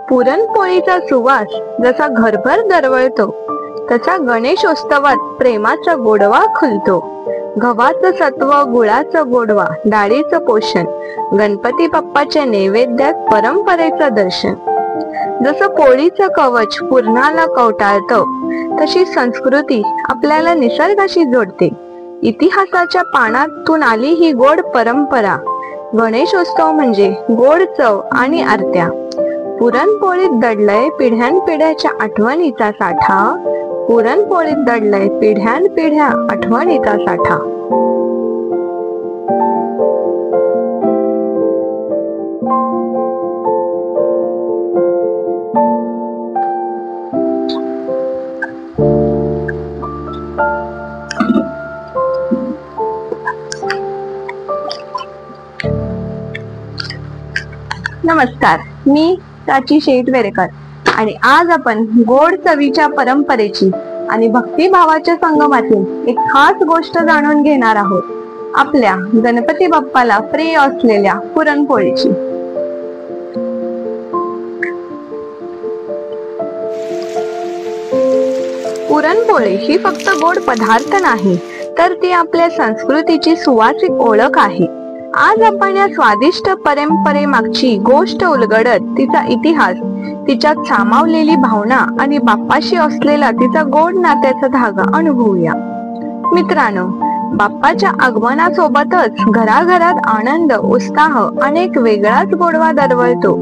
पुरणपोळीचा सुवास जसा घरभर दरवळतो तसा गणेशोत्सवात प्रेमाचा गोडवा खुलतो. गव्हाचं सत्व, गुळाचं गोडवा, डाळीचं पोषण, गणपती बाप्पाच्या नैवेद्यात परंपरेचं दर्शन. जसं पोळीचं कवच पूर्णाला कवटाळतं तशी संस्कृती आपल्याला निसर्गाशी जोडते. इतिहासाच्या पानातून आली ही गोड परंपरा. गणेशोत्सव म्हणजे गोड चव आणि आरत्या. पुरणपोळीत दडलंय पिढ्यानपिढ्याच्या आठवणीचा साठा. पुरणपोळीत दडलंय पिढ्यानपिढ्या आठवणीचा साठा. नमस्कार, मी प्राची शेटवेरेकर आणि आज आपण गोड चवीच्या परंपरेची आणि भक्तिभावाच्या संगमातून एक खास गोष्ट जाणून घेणार आहोत. आपल्या गणपती बाप्पाला प्रिय असलेल्या पुरणपोळीची. पुरणपोळी ही फक्त गोड पदार्थ नाही, तर ती आपल्या संस्कृतीची सुवासिक ओळख आहे. आज आपण या स्वादिष्ट परंपरेमागची गोष्ट उलगडत तिचा इतिहास, तिच्यात सामावलेली भावना आणि बाप्पाशी असलेला तिचा गोड नात्याचा धागा अनुभवूया. मित्रांनो, बाप्पाच्या आगमनासोबतच घराघरात आनंद, उत्साह आणि एक वेगळाच गोडवा दरवळतो.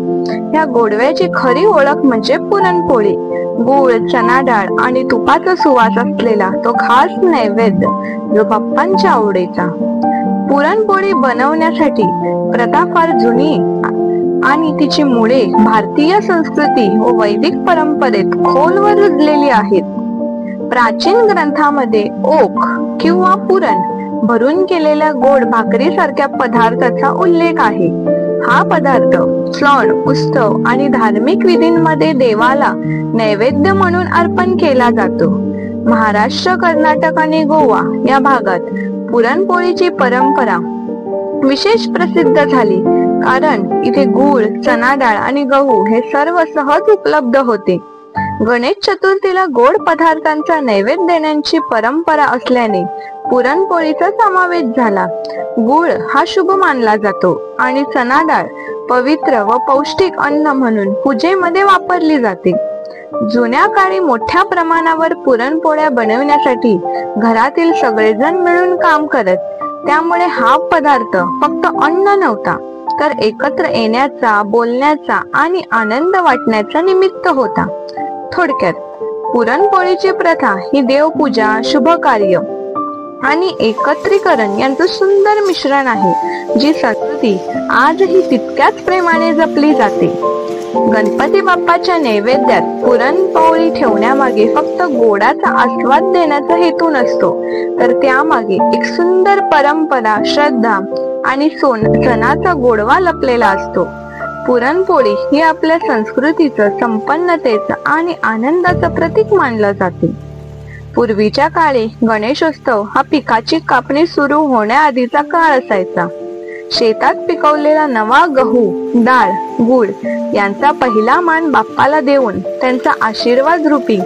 या गोडव्याची खरी ओळख म्हणजे पुरणपोळी. गूळ, चना डाळ आणि तुपाचा सुवास असलेला तो खास नैवेद्य जो बाप्पांच्या आवडीचा. पुरणपोळी बनवण्यासाठी प्रथा फार जुनी आणि तिची मुळे भारतीय संस्कृती व वैदिक परंपरेत खोलवर रुजलेली आहेत. प्राचीन ग्रंथांमध्ये ओक किंवा पुरण भरून केलेल्या गोड भाकरीसारख्या पदार्थाचा उल्लेख आहे. हा पदार्थ सण, उत्सव आणि धार्मिक विधींमध्ये देवाला नैवेद्य म्हणून अर्पण केला जातो. महाराष्ट्र, कर्नाटक आणि गोवा या भागात पुरणपोळीची परंपरा विशेष प्रसिद्ध झाली, कारण इथे गूळ, चना डाळ आणि गहू हे सर्व सहज उपलब्ध होते. गणेश चतुर्थीला गोड पदार्थांचा नैवेद्य देण्याची परंपरा असल्याने पुरणपोळीचा समावेश झाला. गूळ हा शुभ मानला जातो आणि चना डाळ पवित्र व पौष्टिक अन्न म्हणून पूजेमध्ये वापरली जाते. जुन्या काळी मोठ्या प्रमाणावर पुरणपोळ्या बनवण्यासाठी घरातील सगळेजण मिळून काम करत. त्यामुळे हा पदार्थ फक्त अन्न नव्हता, तर एकत्र येण्याचा, बोलण्याचा आणि आनंद वाटण्याचा निमित्त होता. थोडक्यात पुरणपोळीची प्रथा ही देवपूजा, शुभ कार्य आणि एकत्रीकरण यांचं सुंदर मिश्रण आहे, जी संस्कृती आजही तितक्याच प्रेमाने जपली जाते. गणपती बाप्पाच्या नैवेद्यात पुरणपोळी ठेवण्यामागे फक्त गोडाचा आस्वाद देण्याचा हेतू नसतो, तर त्यामागे एक सुंदर परंपरा, श्रद्धा आणि सणाचा गोडवा लपलेला असतो. पुरणपोळी ही आपल्या संस्कृतीचं, संपन्नतेचं आणि आनंदाचं प्रतीक मानलं जाते. पूर्वीच्या काळी गणेशोत्सव हा पिकाची कापणी सुरू होण्याआधीचा काळ असायचा. शेतात पिकवलेला नवा गहू, डाळ, गूळ यांचा पहिला मान बाप्पाला देऊन त्यांचा आशीर्वाद रूपी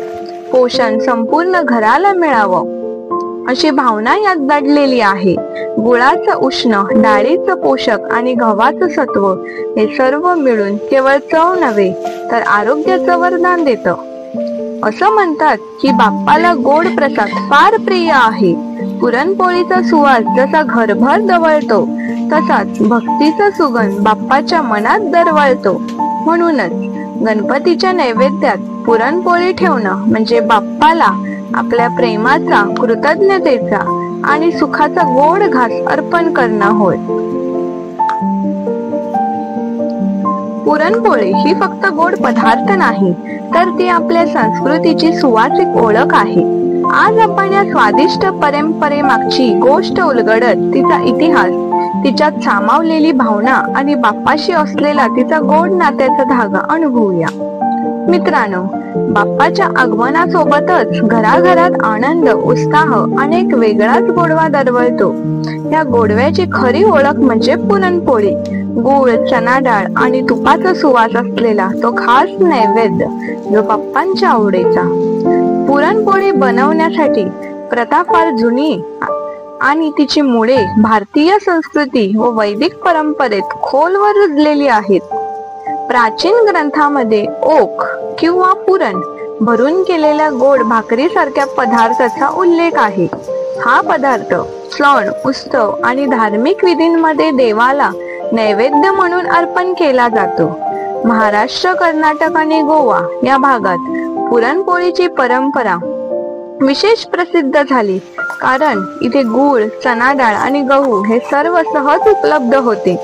पोषण संपूर्ण घराला मिळावं अशी भावना यात दडलेली आहे. गुळाचं उष्ण, डाळीचं पोषक आणि गव्हाचं सत्व हे सर्व मिळून केवळ चव नव्हे तर आरोग्याचं वरदान देतं. असं म्हणतात की बाप्पाला गोड प्रसाद फार प्रिय आहे. पुरणपोळीचा सुवास जसा घरभर दवळतो तसाच भक्तीचा सुगंध बाप्पाच्या मनात दरवळतो. म्हणूनच गणपतीच्या नैवेद्यात पुरणपोळी ठेवणं म्हणजे बाप्पाला आपल्या प्रेमाचा, कृतज्ञतेचा आणि सुखाचा गोड घास अर्पण करणं होय. पुरणपोळी ही फक्त गोड पदार्थ नाही, तर ती आपल्या संस्कृतीची सुवासिक ओळख आहे. आज आपण या स्वादिष्ट परंपरेमागची गोष्ट उलगडत तिचा इतिहास, तिच्यात सामावलेली भावना आणि बाप्पाशी असलेला तिचा गोड नात्याचा धागा अनुभवूया. मित्रांनो, बाप्पाच्या आगमनासोबतच घराघरात आनंद, उत्साह आणि एक वेगळाच गोडवा दरवळतो. या गोडव्याची खरी ओळख म्हणजे पुरणपोळी. गूळ, चणा डाळ आणि तुपाचा सुवास असलेला तो खास नैवेद्य जो बाप्पांच्या आवडीचा. पुरणपोळी बनवण्यासाठी प्रथा फार जुनी आणि तिची मुळे भारतीय संस्कृती व वैदिक परंपरेत खोलवर रुजलेली आहेत. प्राचीन ग्रंथामध्ये ओक किंवा पुरण भरून केलेल्या गोड भाकरीसारख्या पदार्थाचा उल्लेख आहे. हा पदार्थ सण, उत्सव आणि धार्मिक विधींमध्ये देवाला नैवेद्य म्हणून अर्पण केला जातो. महाराष्ट्र, कर्नाटक आणि गोवा या भागात पुरणपोळीची परंपरा विशेष प्रसिद्ध झाली, कारण इथे गूळ, चणा डाळ आणि गहू हे सर्व सहज उपलब्ध होते.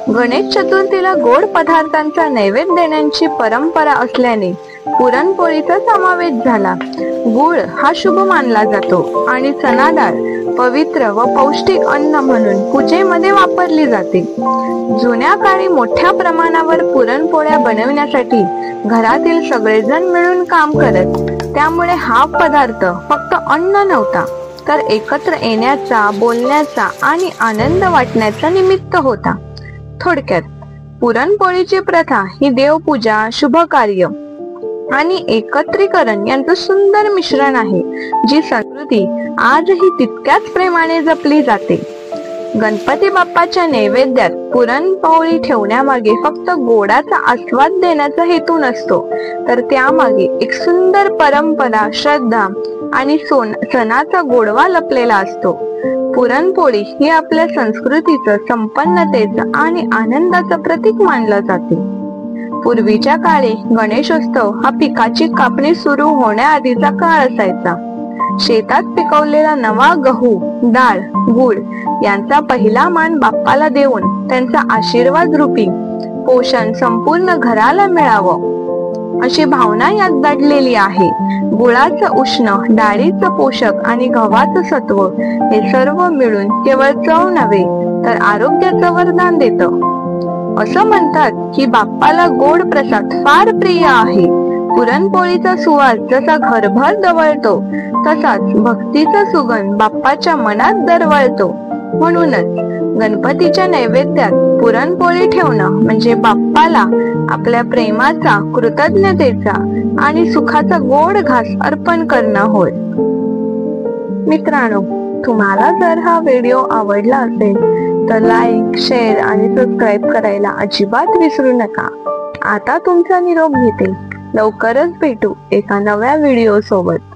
गणेश चतुर्थीला गोड पदार्थांचा नैवेद्य देण्याची परंपरा असल्याने पुरणपोळीचा समावेश झाला. गूळ हा शुभ मानला जातो आणि चणा डाळ पवित्र व पौष्टिक अन्न म्हणून पूजेमध्ये वापरली जाते. जुन्या काळी मोठ्या प्रमाणावर पुरणपोळ्या बनवण्यासाठी घरातील सगळेजण मिळून काम करत, त्यामुळे हा पदार्थ फक्त अन्न नव्हता, तर एकत्र येण्याचा, बोलण्याचा आणि आनंद वाटण्याचा निमित्त होता. थोडक्यात पुरणपोळीची प्रथा ही देवपूजा, शुभ कार्य आणि एकत्रीकरण यांचं सुंदर मिश्रण आहे, जी संस्कृती आजही तितक्याच प्रेमाने जपली जाते. गणपती बाप्पाच्या नैवेद्यात पुरणपोळी ठेवण्यामागे फक्त गोडाचा आस्वाद देण्याचा हेतू नसतो, तर त्यामागे एक सुंदर परंपरा, श्रद्धा आणि सणाचा गोडवा लपलेला असतो. पुरणपोळी ही आपल्या संस्कृतीचं, संपन्नतेचं आणि आनंदाचं प्रतीक मानलं जाते. पूर्वीच्या काळी गणेशोत्सव हा पिकाची कापणी सुरू होण्याआधीचा काळ असायचा. शेतात पिकवलेला नवा गहू, डाळ, गूळ यांचा पहिला मान बाप्पाला देऊन त्यांचा आशीर्वाद रूपी पोषण संपूर्ण घराला मिळावं अशी भावना यात दडलेली आहे. गुळाचं उष्ण, डाळीचं पोषक आणि गव्हाचं सत्व हे सर्व मिळून केवळ चव नव्हे तर आरोग्याचं वरदान देतं. असं म्हणतात की बाप्पाला गोड प्रसाद फार प्रिय आहे. पुरणपोळीचा सुवास जसा घरभर दवळतो, तसाच भक्तीचा सुगंध बाप्पाच्या मनात दरवळतो. म्हणूनच गणपतीच्या नैवेद्यात पुरणपोळी ठेवणं म्हणजे बाप्पाला आपल्या प्रेमाचा, कृतज्ञतेचा आणि सुखाचा गोड घास अर्पण करणं होय. मित्रांनो, तुम्हाला जर हा व्हिडिओ आवडला असेल तर लाईक, शेअर आणि सबस्क्राईब करायला अजिबात विसरू नका. आता तुमचा निरोप घेते. लवकरच भेटू एका नव्या व्हिडिओ सोबत.